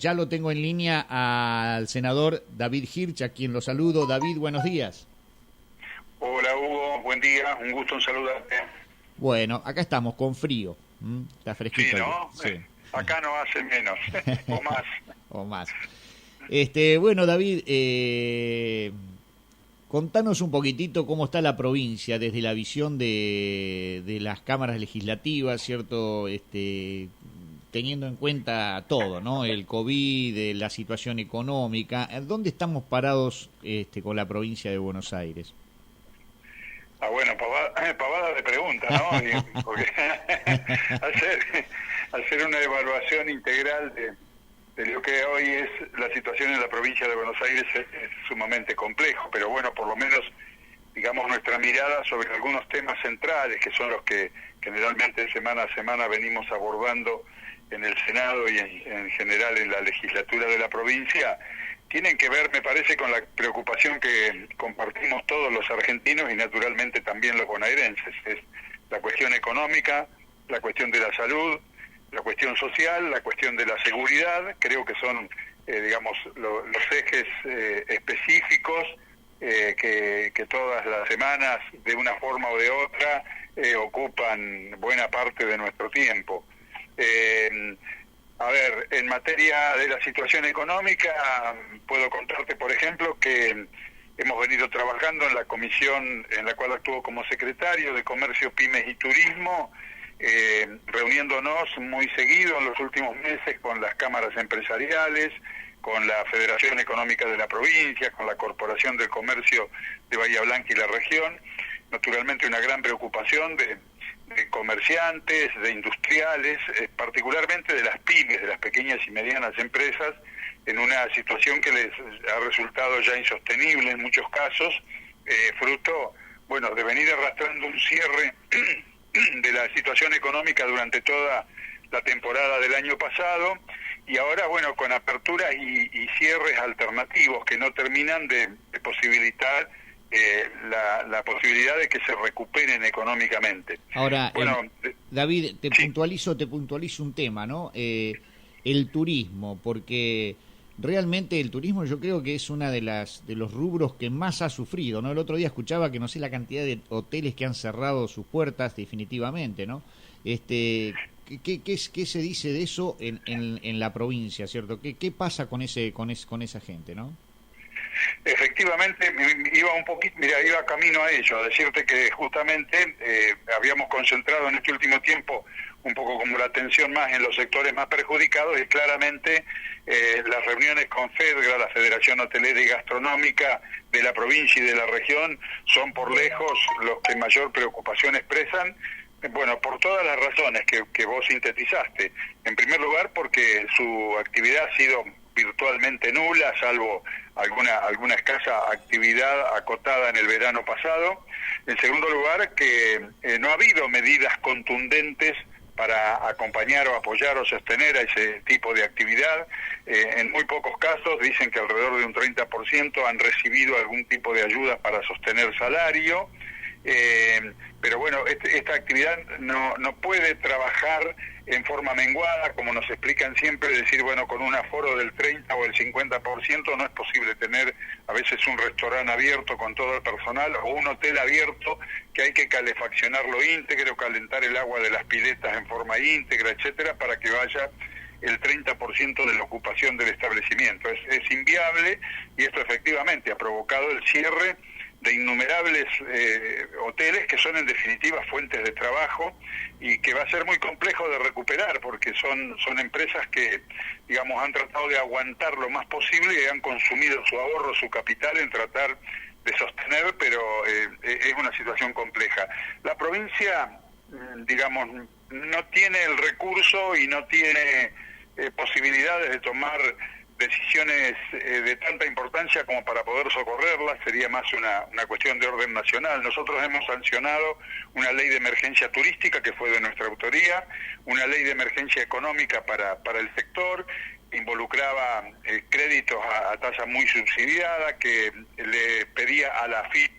Ya lo tengo en línea al senador David Hirsch, a quien lo saludo. David, buenos días. Hola Hugo, buen día, un gusto en saludarte. Bueno, acá estamos con frío. Está fresquito. Sí, ¿no? Sí. Acá no hace menos, o más. O más. Bueno, David, contanos un poquitito cómo está la provincia desde la visión de las cámaras legislativas, ¿cierto? Teniendo en cuenta todo, ¿no? El COVID, la situación económica. ¿Dónde estamos parados con la provincia de Buenos Aires? Bueno, pavada de pregunta, ¿no? Porque hacer una evaluación integral de lo que hoy es la situación en la provincia de Buenos Aires es sumamente complejo, pero bueno, por lo menos, digamos, nuestra mirada sobre algunos temas centrales, que son los que generalmente semana a semana venimos abordando en el Senado y en general en la legislatura de la provincia, tienen que ver, me parece, con la preocupación que compartimos todos los argentinos y naturalmente también los bonaerenses. Es la cuestión económica, la cuestión de la salud, la cuestión social, la cuestión de la seguridad. Creo que son, digamos, los ejes específicos que todas las semanas, de una forma o de otra, ocupan buena parte de nuestro tiempo. A ver, en materia de la situación económica, puedo contarte, por ejemplo, que hemos venido trabajando en la comisión en la cual actúo como secretario de Comercio, Pymes y Turismo, reuniéndonos muy seguido en los últimos meses con las cámaras empresariales, con la Federación Económica de la provincia, con la Corporación del Comercio de Bahía Blanca y la región. Naturalmente una gran preocupación de comerciantes, de industriales, particularmente de las pymes, de las pequeñas y medianas empresas, en una situación que les ha resultado ya insostenible en muchos casos, fruto, bueno, de venir arrastrando un cierre de la situación económica durante toda la temporada del año pasado, y ahora, bueno, con aperturas y cierres alternativos que no terminan de posibilitar la posibilidad de que se recuperen económicamente. Ahora, bueno, David, te sí. puntualizo un tema, ¿no? El turismo, porque realmente el turismo yo creo que es una de los rubros que más ha sufrido, ¿no? El otro día escuchaba que no sé la cantidad de hoteles que han cerrado sus puertas definitivamente, ¿no? ¿Qué se dice de eso en la provincia, cierto? ¿Qué pasa con esa gente, no? Efectivamente, iba camino a ello, a decirte que justamente habíamos concentrado en este último tiempo un poco como la atención más en los sectores más perjudicados, y claramente las reuniones con FEDGRA, la Federación Hotelera y Gastronómica de la provincia y de la región, son por lejos los que mayor preocupación expresan. Bueno, por todas las razones que vos sintetizaste. En primer lugar, porque su actividad ha sido virtualmente nula, salvo alguna escasa actividad acotada en el verano pasado. En segundo lugar, que no ha habido medidas contundentes para acompañar o apoyar o sostener a ese tipo de actividad. En muy pocos casos, dicen que alrededor de un 30% han recibido algún tipo de ayuda para sostener salario. Pero bueno, esta actividad no puede trabajar en forma menguada, como nos explican siempre, decir, bueno, con un aforo del 30 o el 50% no es posible tener a veces un restaurante abierto con todo el personal o un hotel abierto que hay que calefaccionarlo íntegro, calentar el agua de las piletas en forma íntegra, etcétera, para que vaya el 30% de la ocupación del establecimiento. Es inviable, y esto efectivamente ha provocado el cierre de innumerables hoteles que son en definitiva fuentes de trabajo y que va a ser muy complejo de recuperar, porque son empresas que, digamos, han tratado de aguantar lo más posible y han consumido su ahorro, su capital en tratar de sostener, pero es una situación compleja. La provincia, digamos, no tiene el recurso y no tiene posibilidades de tomar decisiones de tanta importancia como para poder socorrerlas. Sería más una cuestión de orden nacional. Nosotros hemos sancionado una ley de emergencia turística que fue de nuestra autoría, una ley de emergencia económica para el sector, involucraba créditos a tasa muy subsidiada, que le pedía a la AFIP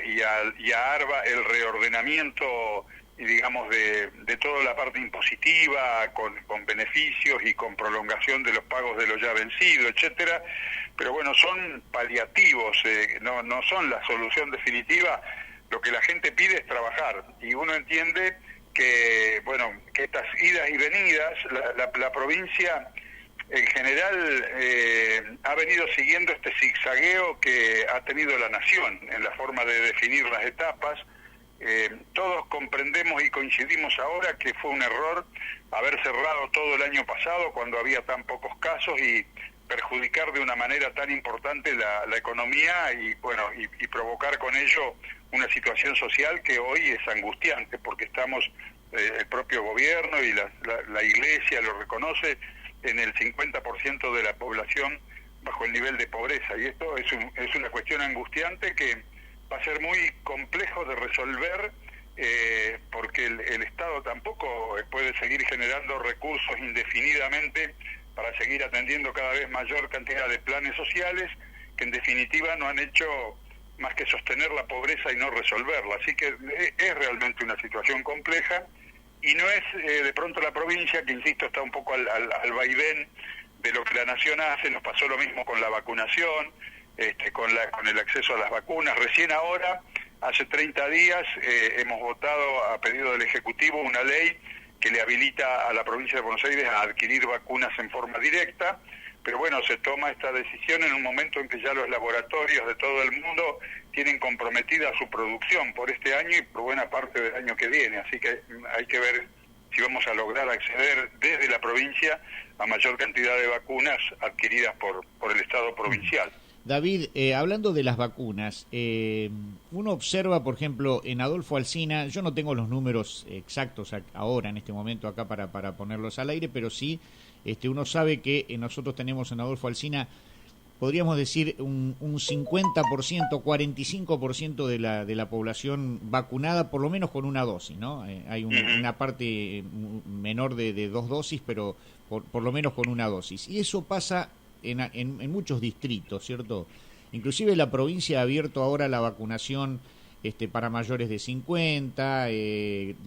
y a ARBA el reordenamiento y digamos de toda la parte impositiva, con beneficios y con prolongación de los pagos de lo ya vencido, etcétera. Pero bueno, son paliativos, no son la solución definitiva. Lo que la gente pide es trabajar, y uno entiende que, bueno, que estas idas y venidas, la provincia en general ha venido siguiendo este zigzagueo que ha tenido la nación en la forma de definir las etapas. Todos comprendemos y coincidimos ahora que fue un error haber cerrado todo el año pasado cuando había tan pocos casos y perjudicar de una manera tan importante la economía y bueno y provocar con ello una situación social que hoy es angustiante, porque estamos, el propio gobierno y la iglesia lo reconoce, en el 50% de la población bajo el nivel de pobreza, y esto es una cuestión angustiante que va a ser muy complejo de resolver, porque el Estado tampoco puede seguir generando recursos indefinidamente para seguir atendiendo cada vez mayor cantidad de planes sociales que en definitiva no han hecho más que sostener la pobreza y no resolverla. Así que es realmente una situación compleja, y no es de pronto la provincia, que insisto está un poco al vaivén de lo que la nación hace. Nos pasó lo mismo con la vacunación, con el acceso a las vacunas. Recién ahora, hace 30 días, hemos votado a pedido del Ejecutivo una ley que le habilita a la provincia de Buenos Aires a adquirir vacunas en forma directa, pero bueno, se toma esta decisión en un momento en que ya los laboratorios de todo el mundo tienen comprometida su producción por este año y por buena parte del año que viene, así que hay que ver si vamos a lograr acceder desde la provincia a mayor cantidad de vacunas adquiridas por el Estado provincial. David, hablando de las vacunas, uno observa, por ejemplo, en Adolfo Alsina, yo no tengo los números exactos ahora, en este momento, acá para ponerlos al aire, pero sí, uno sabe que nosotros tenemos en Adolfo Alsina, podríamos decir, un 50%, 45% de la población vacunada, por lo menos con una dosis, ¿no? Hay una parte menor de 2 dosis, pero por lo menos con una dosis. Y eso pasa en muchos distritos, ¿cierto? Inclusive la provincia ha abierto ahora la vacunación para mayores de 50,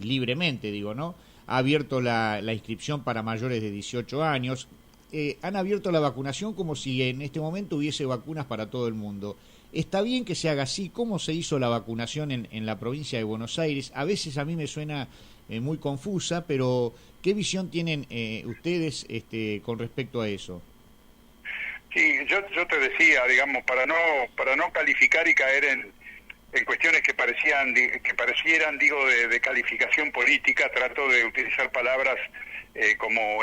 libremente digo, ¿no? Ha abierto la inscripción para mayores de 18 años. Han abierto la vacunación como si en este momento hubiese vacunas para todo el mundo. Está bien que se haga así. ¿Cómo se hizo la vacunación en la provincia de Buenos Aires? A veces a mí me suena muy confusa, pero ¿qué visión tienen ustedes con respecto a eso? Sí, yo te decía, digamos, para no calificar y caer en cuestiones que parecieran de calificación política, trato de utilizar palabras como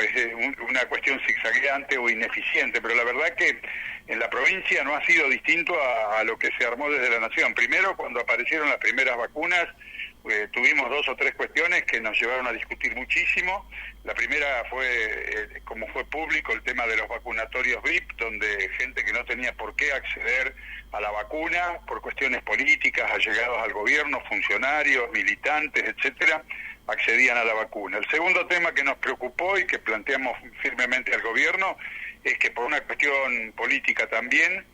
una cuestión zigzagueante o ineficiente, pero la verdad que en la provincia no ha sido distinto a lo que se armó desde la nación. Primero, cuando aparecieron las primeras vacunas, tuvimos 2 o 3 cuestiones que nos llevaron a discutir muchísimo. La primera fue, como fue público, el tema de los vacunatorios VIP, donde gente que no tenía por qué acceder a la vacuna por cuestiones políticas, allegados al gobierno, funcionarios, militantes, etcétera, accedían a la vacuna. El segundo tema que nos preocupó y que planteamos firmemente al gobierno es que por una cuestión política también,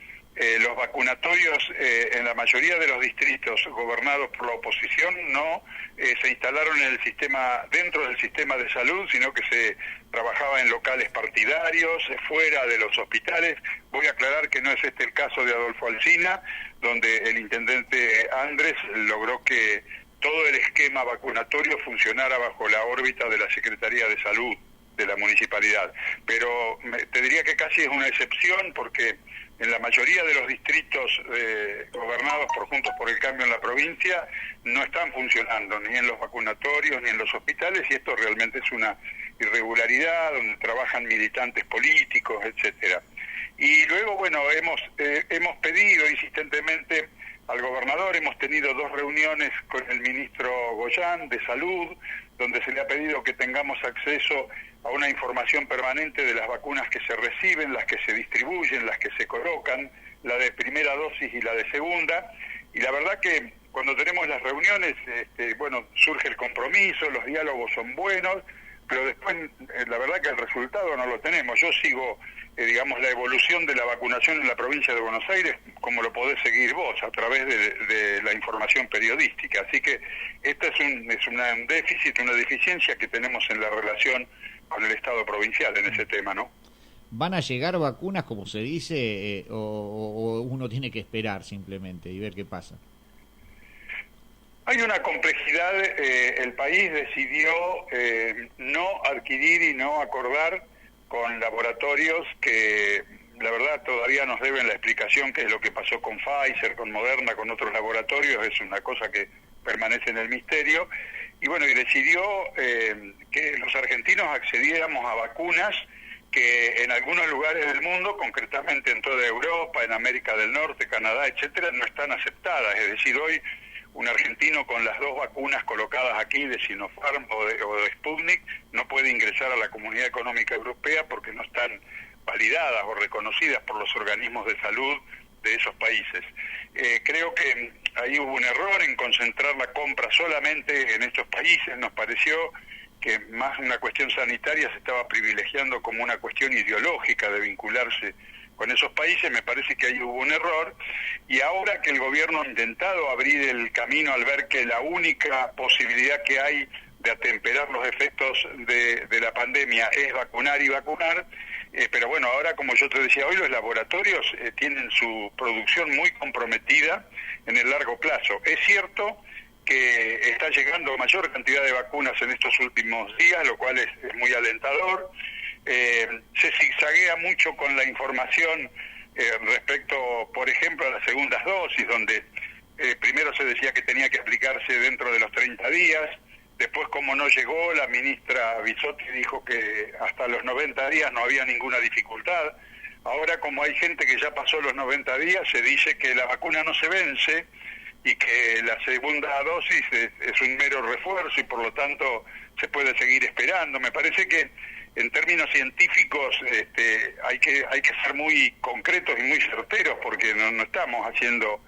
los vacunatorios en la mayoría de los distritos gobernados por la oposición no se instalaron en el sistema, dentro del sistema de salud, sino que se trabajaba en locales partidarios, fuera de los hospitales. Voy a aclarar que no es este el caso de Adolfo Alsina, donde el intendente Andrés logró que todo el esquema vacunatorio funcionara bajo la órbita de la Secretaría de Salud de la municipalidad. Pero te diría que casi es una excepción, porque en la mayoría de los distritos gobernados por Juntos por el Cambio en la provincia no están funcionando ni en los vacunatorios ni en los hospitales, y esto realmente es una irregularidad donde trabajan militantes políticos, etcétera. Y luego, bueno, hemos pedido insistentemente al gobernador, hemos tenido 2 reuniones con el ministro Goyán de Salud, donde se le ha pedido que tengamos acceso a una información permanente de las vacunas que se reciben, las que se distribuyen, las que se colocan, la de primera dosis y la de segunda. Y la verdad que cuando tenemos las reuniones, bueno, surge el compromiso, los diálogos son buenos, pero después la verdad que el resultado no lo tenemos. Yo sigo, digamos, la evolución de la vacunación en la provincia de Buenos Aires, como lo podés seguir vos, a través de la información periodística. Así que esta es un déficit, una deficiencia que tenemos en la relación con el Estado provincial en ese tema, ¿no? ¿Van a llegar vacunas, como se dice, o uno tiene que esperar simplemente y ver qué pasa? Hay una complejidad. El país decidió no adquirir y no acordar con laboratorios que, la verdad, todavía nos deben la explicación qué es lo que pasó con Pfizer, con Moderna, con otros laboratorios. Es una cosa que permanece en el misterio. Y bueno, y decidió que los argentinos accediéramos a vacunas que en algunos lugares del mundo, concretamente en toda Europa, en América del Norte, Canadá, etcétera, no están aceptadas. Es decir, hoy un argentino con las 2 vacunas colocadas aquí de Sinopharm o de Sputnik no puede ingresar a la Comunidad Económica Europea porque no están validadas o reconocidas por los organismos de salud de esos países. Creo que ahí hubo un error en concentrar la compra solamente en estos países. Nos pareció que más una cuestión sanitaria se estaba privilegiando como una cuestión ideológica de vincularse con esos países. Me parece que ahí hubo un error, y ahora que el gobierno ha intentado abrir el camino al ver que la única posibilidad que hay de atemperar los efectos de la pandemia es vacunar y vacunar, pero bueno, ahora, como yo te decía hoy, los laboratorios tienen su producción muy comprometida en el largo plazo. Es cierto que está llegando mayor cantidad de vacunas en estos últimos días, lo cual es muy alentador. Se zigzaguea mucho con la información respecto, por ejemplo, a las segundas dosis, donde primero se decía que tenía que aplicarse dentro de los 30 días, después, como no llegó, la ministra Bisotti dijo que hasta los 90 días no había ninguna dificultad. Ahora, como hay gente que ya pasó los 90 días, se dice que la vacuna no se vence y que la segunda dosis es un mero refuerzo y por lo tanto se puede seguir esperando. Me parece que en términos científicos hay que ser muy concretos y muy certeros, porque no estamos haciendo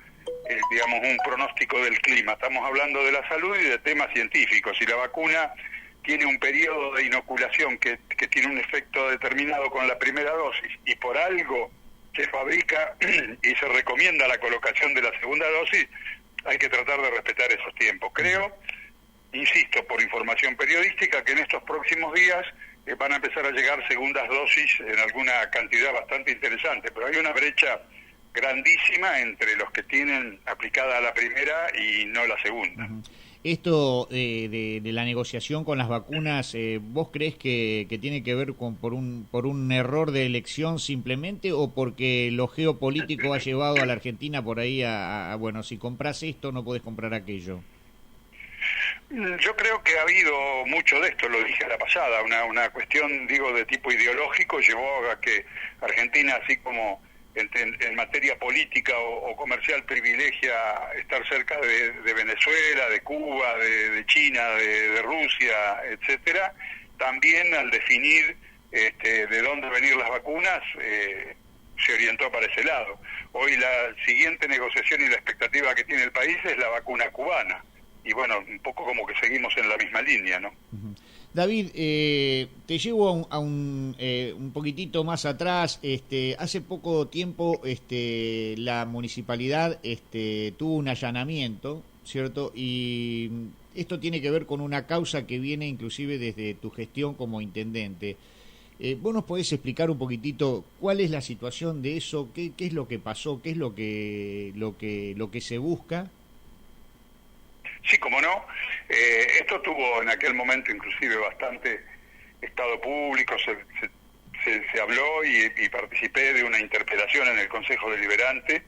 digamos, un pronóstico del clima. Estamos hablando de la salud y de temas científicos. Y la vacuna tiene un periodo de inoculación que tiene un efecto determinado con la primera dosis, y por algo se fabrica y se recomienda la colocación de la segunda dosis, hay que tratar de respetar esos tiempos. Creo, insisto, por información periodística, que en estos próximos días van a empezar a llegar segundas dosis en alguna cantidad bastante interesante, pero hay una brecha grandísima entre los que tienen aplicada la primera y no la segunda. Esto de la negociación con las vacunas, ¿vos crees que tiene que ver por un error de elección simplemente, o porque lo geopolítico ha llevado a la Argentina por ahí bueno, si compras esto no podés comprar aquello? Yo creo que ha habido mucho de esto, lo dije a la pasada, una cuestión, digo, de tipo ideológico llevó a que Argentina, así como en materia política o comercial, privilegia estar cerca de Venezuela, de Cuba, de China, de Rusia, etcétera. También, al definir de dónde venir las vacunas, se orientó para ese lado. Hoy la siguiente negociación y la expectativa que tiene el país es la vacuna cubana. Y bueno, un poco como que seguimos en la misma línea, ¿no? David, te llevo a un poquitito más atrás. Hace poco tiempo la municipalidad tuvo un allanamiento, ¿cierto? Y esto tiene que ver con una causa que viene inclusive desde tu gestión como intendente. ¿Vos nos podés explicar un poquitito cuál es la situación de eso? ¿Qué es lo que pasó? ¿Qué es lo que se busca? Sí, cómo no. Esto tuvo en aquel momento inclusive bastante estado público, se habló y participé de una interpelación en el Consejo Deliberante,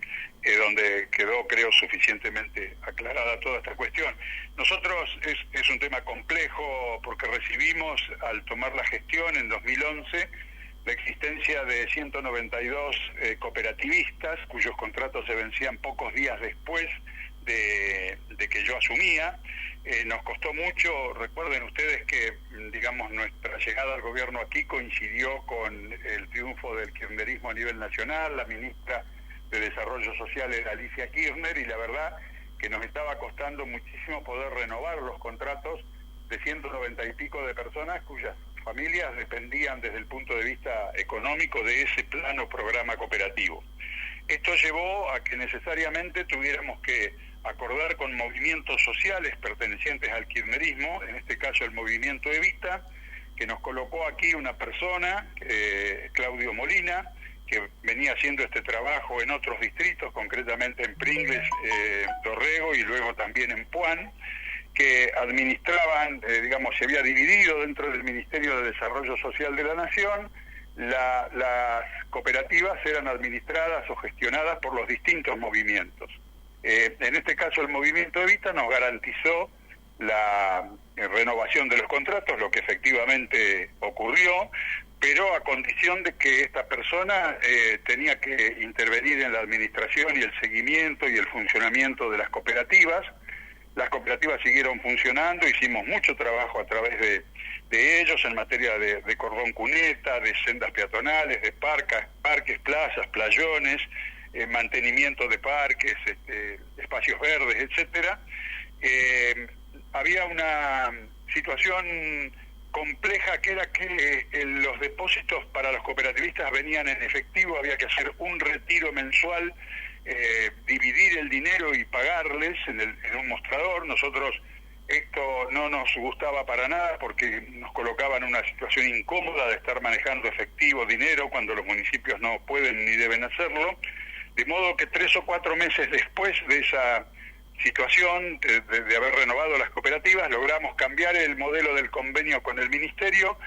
donde quedó, creo, suficientemente aclarada toda esta cuestión. Nosotros es un tema complejo porque recibimos, al tomar la gestión en 2011, la existencia de 192 cooperativistas cuyos contratos se vencían pocos días después de que yo asumía. Nos costó mucho. Recuerden ustedes que, digamos, nuestra llegada al gobierno aquí coincidió con el triunfo del kirchnerismo a nivel nacional. La ministra de Desarrollo Social era Alicia Kirchner, y la verdad que nos estaba costando muchísimo poder renovar los contratos de 190 y pico de personas cuyas familias dependían desde el punto de vista económico de ese plano programa cooperativo. Esto llevó a que necesariamente tuviéramos que acordar con movimientos sociales pertenecientes al kirchnerismo, en este caso el movimiento Evita, que nos colocó aquí una persona, Claudio Molina, que venía haciendo este trabajo en otros distritos, concretamente en Pringles, Dorrego y luego también en Puan, que administraban, se había dividido dentro del Ministerio de Desarrollo Social de la Nación. Las cooperativas eran administradas o gestionadas por los distintos movimientos. En este caso el movimiento Evita nos garantizó la renovación de los contratos, lo que efectivamente ocurrió, pero a condición de que esta persona tenía que intervenir en la administración y el seguimiento y el funcionamiento de las cooperativas. Las cooperativas siguieron funcionando, hicimos mucho trabajo a través de ellos en materia de cordón cuneta, de sendas peatonales, de parques, plazas, playones, mantenimiento de parques, espacios verdes, etcétera. Había una situación compleja que era que los depósitos para los cooperativistas venían en efectivo, había que hacer un retiro mensual, dividir el dinero y pagarles en un mostrador. Nosotros esto no nos gustaba para nada porque nos colocaba en una situación incómoda de estar manejando efectivo, dinero, cuando los municipios no pueden ni deben hacerlo, de modo que 3 o 4 meses después de esa situación de haber renovado las cooperativas, logramos cambiar el modelo del convenio con el ministerio.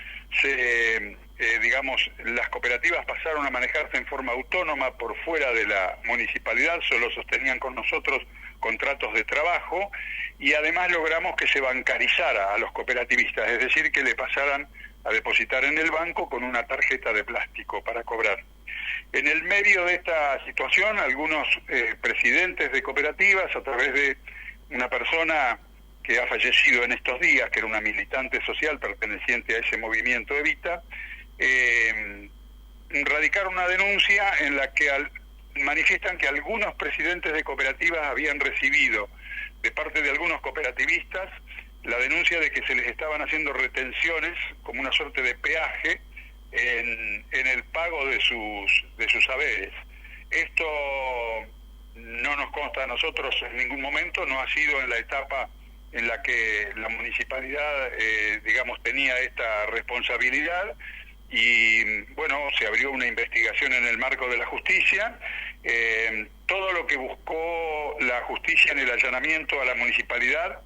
Las cooperativas pasaron a manejarse en forma autónoma por fuera de la municipalidad, solo sostenían con nosotros contratos de trabajo, y además logramos que se bancarizara a los cooperativistas, es decir, que le pasaran a depositar en el banco con una tarjeta de plástico para cobrar. En el medio de esta situación, algunos presidentes de cooperativas, a través de una persona que ha fallecido en estos días, que era una militante social perteneciente a ese movimiento Evita, radicaron una denuncia en la que manifiestan que algunos presidentes de cooperativas habían recibido de parte de algunos cooperativistas la denuncia de que se les estaban haciendo retenciones como una suerte de peaje en el pago de sus haberes. Esto no nos consta a nosotros en ningún momento, no ha sido en la etapa en la que la municipalidad, tenía esta responsabilidad, y bueno, se abrió una investigación en el marco de la justicia. Todo lo que buscó la justicia en el allanamiento a la municipalidad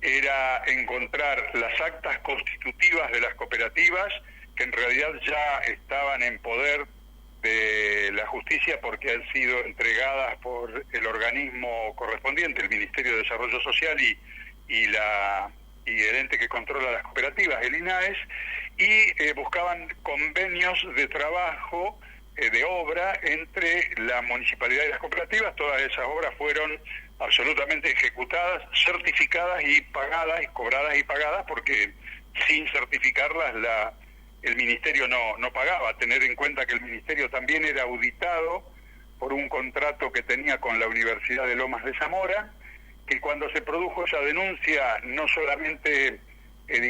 era encontrar las actas constitutivas de las cooperativas, que en realidad ya estaban en poder de la justicia porque han sido entregadas por el organismo correspondiente, el Ministerio de Desarrollo Social y el ente que controla las cooperativas, el INAES, y buscaban convenios de trabajo, de obra entre la municipalidad y las cooperativas. Todas esas obras fueron absolutamente ejecutadas, certificadas y pagadas, y cobradas y pagadas, porque sin certificarlas el ministerio no pagaba. Tener en cuenta que el ministerio también era auditado por un contrato que tenía con la Universidad de Lomas de Zamora, que cuando se produjo esa denuncia, no solamente el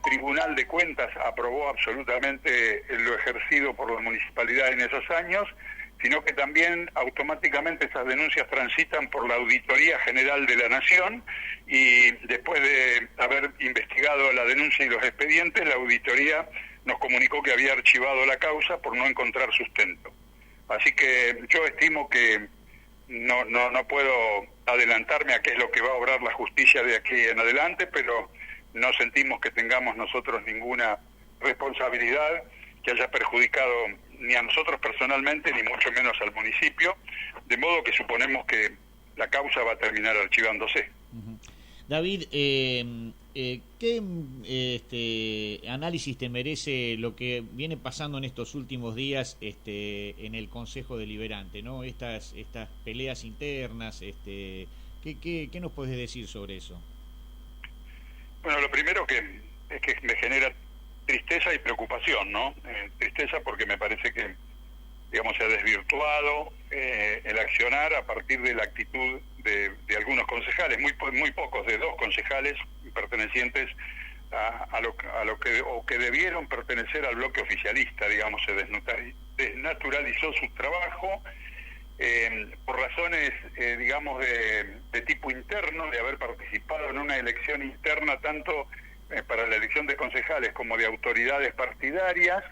Tribunal de Cuentas aprobó absolutamente lo ejercido por la municipalidad en esos años, sino que también automáticamente esas denuncias transitan por la Auditoría General de la Nación, y después de haber investigado la denuncia y los expedientes, la auditoría nos comunicó que había archivado la causa por no encontrar sustento. Así que yo estimo que no puedo adelantarme a qué es lo que va a obrar la justicia de aquí en adelante, pero no sentimos que tengamos nosotros ninguna responsabilidad que haya perjudicado ni a nosotros personalmente, ni mucho menos al municipio, de modo que suponemos que la causa va a terminar archivándose. David, ¿qué análisis te merece lo que viene pasando en estos últimos días en el Consejo Deliberante, ¿no? Estas peleas internas, ¿qué nos puedes decir sobre eso? Bueno, lo primero es que me genera tristeza y preocupación, ¿no? Tristeza porque me parece que, se ha desvirtuado el accionar a partir de la actitud de algunos concejales, muy pocos, de 2 concejales pertenecientes a lo que o que debieron pertenecer al bloque oficialista, digamos, se desnaturalizó su trabajo por razones, digamos, de tipo interno, de haber participado en una elección interna tanto para la elección de concejales como de autoridades partidarias,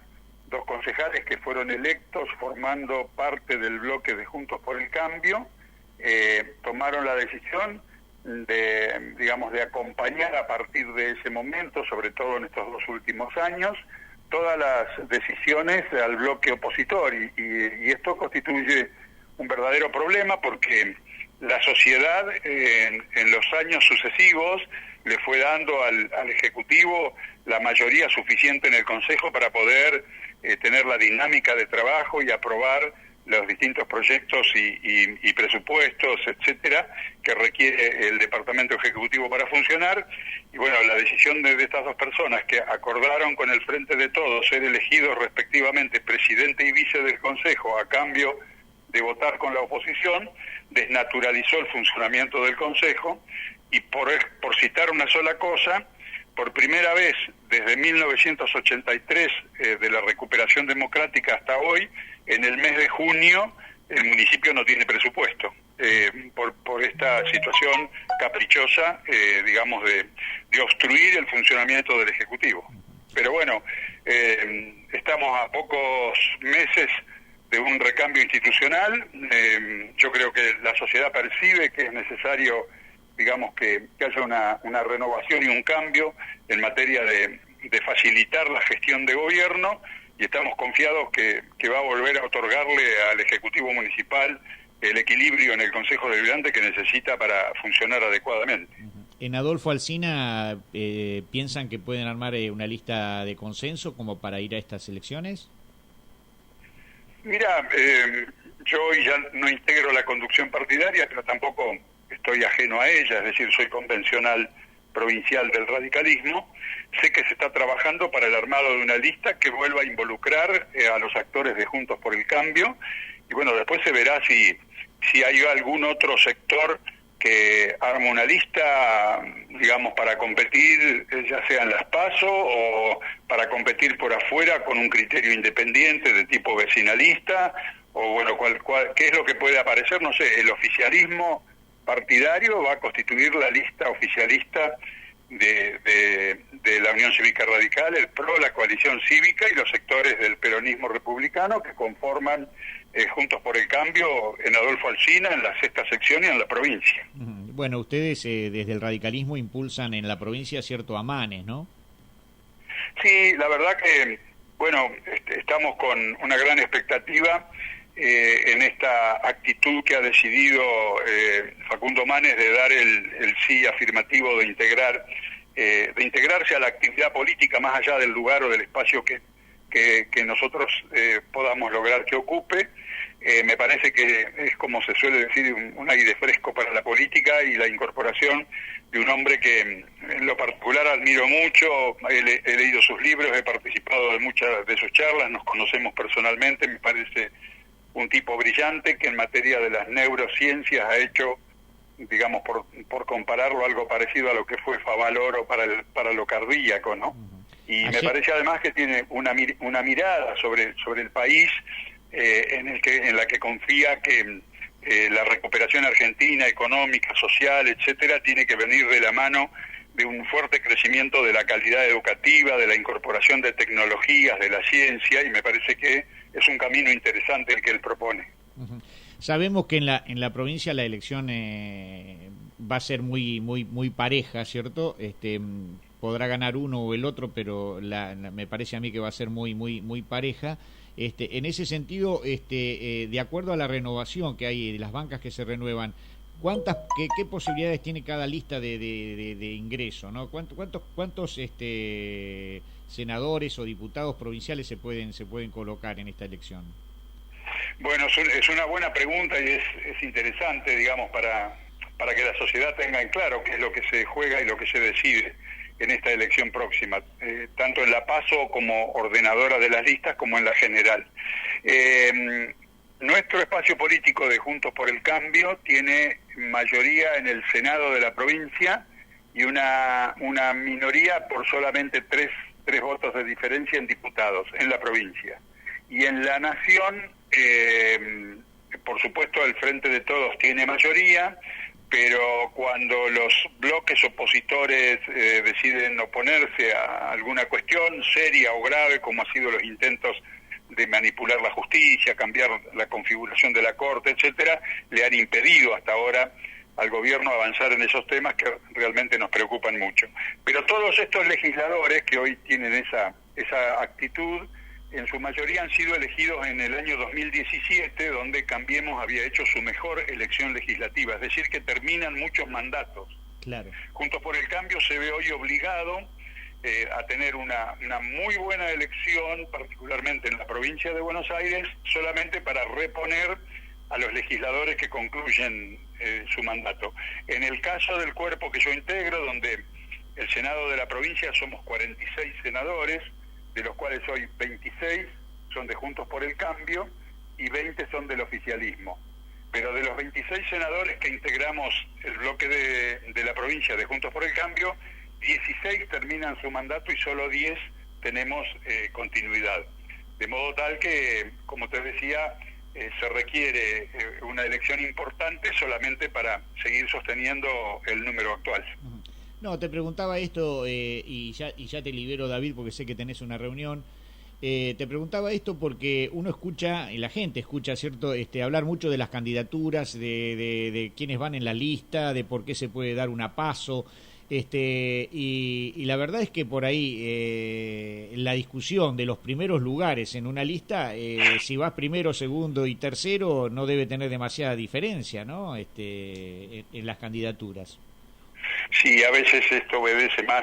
2 concejales que fueron electos formando parte del bloque de Juntos por el Cambio, tomaron la decisión de, digamos, de acompañar a partir de ese momento, sobre todo en estos 2 últimos años, todas las decisiones al bloque opositor, y esto constituye un verdadero problema porque la sociedad en los años sucesivos le fue dando al Ejecutivo la mayoría suficiente en el Consejo para poder tener la dinámica de trabajo y aprobar los distintos proyectos y presupuestos, etcétera, que requiere el Departamento Ejecutivo para funcionar. Y bueno, la decisión de estas 2 personas que acordaron con el Frente de Todos ser elegidos respectivamente presidente y vice del Consejo a cambio de votar con la oposición, desnaturalizó el funcionamiento del Consejo y por citar una sola cosa, por primera vez desde 1983, de la recuperación democrática hasta hoy, en el mes de junio el municipio no tiene presupuesto, por esta situación caprichosa, digamos, de obstruir el funcionamiento del Ejecutivo. Pero bueno, estamos a pocos meses de un recambio institucional. Yo creo que la sociedad percibe que es necesario, digamos, que haya una renovación y un cambio en materia de facilitar la gestión de gobierno, y estamos confiados que va a volver a otorgarle al Ejecutivo Municipal el equilibrio en el Consejo Deliberante que necesita para funcionar adecuadamente. En Adolfo Alsina, ¿piensan que pueden armar una lista de consenso como para ir a estas elecciones? Mira, yo hoy ya no integro la conducción partidaria, pero tampoco estoy ajeno a ella, es decir, soy convencional provincial del radicalismo. Sé que se está trabajando para el armado de una lista que vuelva a involucrar a los actores de Juntos por el Cambio, y bueno, después se verá si hay algún otro sector que arma una lista, digamos, para competir, ya sea en las PASO o para competir por afuera con un criterio independiente de tipo vecinalista, o bueno, ¿qué es lo que puede aparecer? No sé, el oficialismo partidario va a constituir la lista oficialista de la Unión Cívica Radical, el PRO, la coalición cívica y los sectores del peronismo republicano que conforman Juntos por el Cambio en Adolfo Alsina, en la 6ª sección y en la provincia. Bueno, ustedes desde el radicalismo impulsan en la provincia cierto amanes, ¿no? Sí, la verdad que, bueno, estamos con una gran expectativa en esta actitud que ha decidido Facundo Manes de dar el sí afirmativo de integrarse a la actividad política más allá del lugar o del espacio que nosotros podamos lograr que ocupe. Me parece que es, como se suele decir, un aire fresco para la política y la incorporación de un hombre que en lo particular admiro mucho. He leído sus libros, he participado de muchas de sus charlas, nos conocemos personalmente. Me parece un tipo brillante que en materia de las neurociencias ha hecho, digamos, por compararlo, algo parecido a lo que fue Favaloro para lo cardíaco, ¿no? Y me parece además que tiene una mirada sobre el país en la que confía que la recuperación argentina, económica, social, etcétera, tiene que venir de la mano de un fuerte crecimiento de la calidad educativa, de la incorporación de tecnologías, de la ciencia, y me parece que es un camino interesante el que él propone. Sabemos que en la provincia la elección va a ser muy pareja, ¿cierto? Podrá ganar uno o el otro, pero me parece a mí que va a ser muy pareja. En ese sentido, de acuerdo a la renovación que hay de las bancas que se renuevan, ¿qué posibilidades tiene cada lista de ingreso, ¿no? ¿Cuántos senadores o diputados provinciales se pueden colocar en esta elección? Bueno, es una buena pregunta y es interesante, digamos, para que la sociedad tenga en claro qué es lo que se juega y lo que se decide en esta elección próxima, tanto en la PASO como ordenadora de las listas como en la general. Nuestro espacio político de Juntos por el Cambio tiene mayoría en el Senado de la provincia y una minoría por solamente tres votos de diferencia en diputados en la provincia. Y en la nación, por supuesto, el Frente de Todos tiene mayoría, pero cuando los bloques opositores deciden oponerse a alguna cuestión seria o grave, como han sido los intentos de manipular la justicia, cambiar la configuración de la Corte, etcétera, le han impedido hasta ahora al gobierno avanzar en esos temas que realmente nos preocupan mucho. Pero todos estos legisladores que hoy tienen esa actitud, en su mayoría han sido elegidos en el año 2017, donde Cambiemos había hecho su mejor elección legislativa, es decir, que terminan muchos mandatos. Claro. Juntos por el Cambio se ve hoy obligado a tener una muy buena elección, particularmente en la provincia de Buenos Aires, solamente para reponer a los legisladores que concluyen su mandato. En el caso del cuerpo que yo integro, donde el Senado de la provincia somos 46 senadores, de los cuales hoy 26 son de Juntos por el Cambio y 20 son del oficialismo. Pero de los 26 senadores que integramos el bloque de la provincia de Juntos por el Cambio, 16 terminan su mandato y solo 10 tenemos continuidad. De modo tal que, como te decía, se requiere una elección importante solamente para seguir sosteniendo el número actual. No, te preguntaba esto y ya te libero, David, porque sé que tenés una reunión. Te preguntaba esto porque uno escucha, y la gente escucha, ¿cierto?, hablar mucho de las candidaturas, de quiénes van en la lista, de por qué se puede dar una paso. Y la verdad es que por ahí la discusión de los primeros lugares en una lista, si vas primero, segundo y tercero, no debe tener demasiada diferencia, ¿no? En las candidaturas. Sí, a veces esto obedece más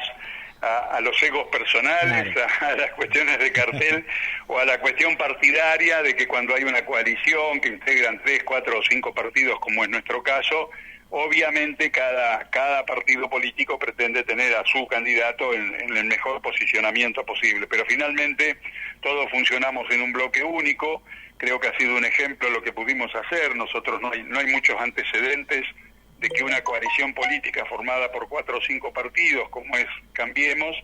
a los egos personales, claro, a las cuestiones de cartel o a la cuestión partidaria de que cuando hay una coalición que integran 3, 4 o 5 partidos, como es nuestro caso, obviamente cada partido político pretende tener a su candidato en el mejor posicionamiento posible, pero finalmente todos funcionamos en un bloque único. Creo que ha sido un ejemplo lo que pudimos hacer. Nosotros no hay muchos antecedentes de que una coalición política formada por 4 o 5 partidos, como es Cambiemos,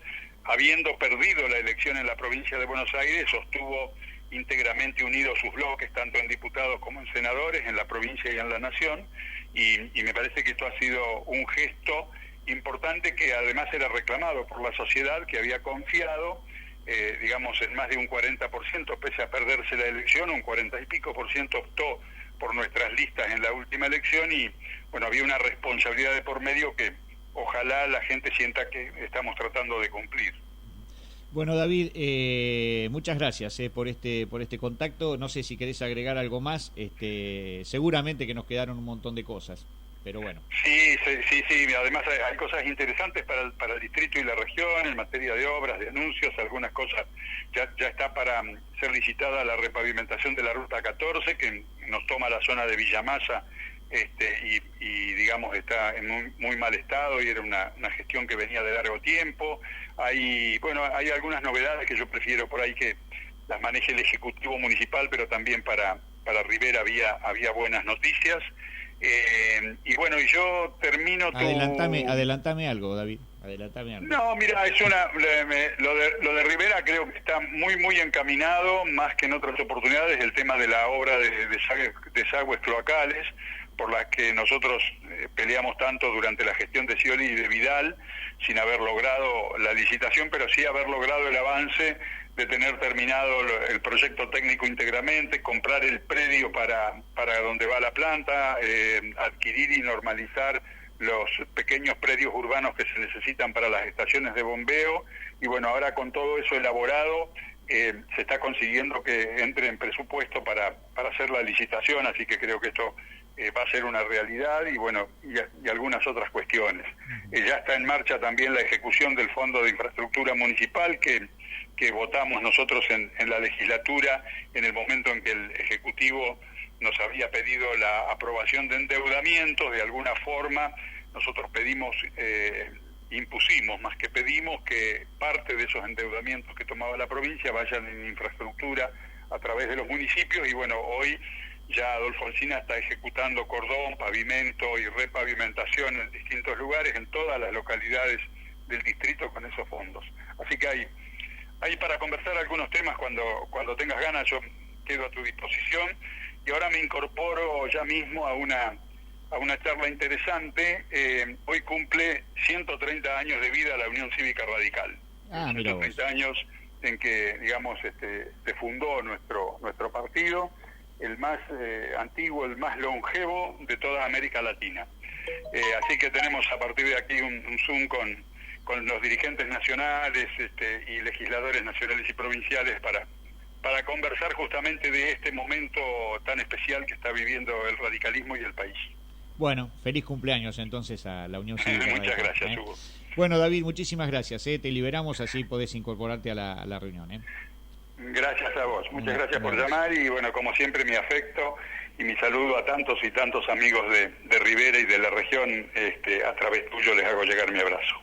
habiendo perdido la elección en la provincia de Buenos Aires, sostuvo íntegramente unidos sus bloques, tanto en diputados como en senadores, en la provincia y en la nación, y me parece que esto ha sido un gesto importante que además era reclamado por la sociedad, que había confiado, digamos, en más de un 40%, pese a perderse la elección, un 40 y pico por ciento optó por nuestras listas en la última elección, y bueno, había una responsabilidad de por medio que ojalá la gente sienta que estamos tratando de cumplir. Bueno, David, muchas gracias por este contacto. No sé si querés agregar algo más. Seguramente que nos quedaron un montón de cosas, pero bueno. Sí. Además hay cosas interesantes para el distrito y la región en materia de obras, de anuncios. Algunas cosas ya está para ser licitada la repavimentación de la ruta 14, que nos toma la zona de Villamasa, y digamos está en muy mal estado, y era una gestión que venía de largo tiempo. Hay algunas novedades que yo prefiero por ahí que las maneje el Ejecutivo Municipal, pero también para Rivera había buenas noticias. Y bueno, y yo termino Adelantame algo, David. Adelantame algo. No, mira, lo de Rivera creo que está muy encaminado, más que en otras oportunidades, el tema de la obra de desagües cloacales, por las que nosotros peleamos tanto durante la gestión de Scioli y de Vidal, sin haber logrado la licitación, pero sí haber logrado el avance de tener terminado el proyecto técnico íntegramente, comprar el predio para donde va la planta, adquirir y normalizar los pequeños predios urbanos que se necesitan para las estaciones de bombeo, y bueno, ahora con todo eso elaborado, se está consiguiendo que entre en presupuesto para hacer la licitación, así que creo que esto va a ser una realidad, y bueno, y algunas otras cuestiones. Ya está en marcha también la ejecución del Fondo de Infraestructura Municipal que votamos nosotros en la legislatura en el momento en que el Ejecutivo nos había pedido la aprobación de endeudamientos. De alguna forma nosotros impusimos, más que pedimos, que parte de esos endeudamientos que tomaba la provincia vayan en infraestructura a través de los municipios, y bueno, hoy ya Adolfo Alsina está ejecutando cordón, pavimento y repavimentación en distintos lugares, en todas las localidades del distrito con esos fondos. Así que hay para conversar algunos temas cuando tengas ganas, yo quedo a tu disposición. Y ahora me incorporo ya mismo a una charla interesante. Hoy cumple 130 años de vida la Unión Cívica Radical. 130 años en que, digamos, se fundó nuestro partido, el más antiguo, el más longevo de toda América Latina. Así que tenemos a partir de aquí un Zoom con los dirigentes nacionales y legisladores nacionales y provinciales para conversar justamente de este momento tan especial que está viviendo el radicalismo y el país. Bueno, feliz cumpleaños entonces a la Unión Cívica. Muchas gracias, Hugo. Bueno, David, muchísimas gracias. Te liberamos, así podés incorporarte a la reunión. Gracias a vos. Muchas gracias por llamar y, bueno, como siempre, mi afecto y mi saludo a tantos y tantos amigos de Rivera y de la región. A través tuyo les hago llegar mi abrazo.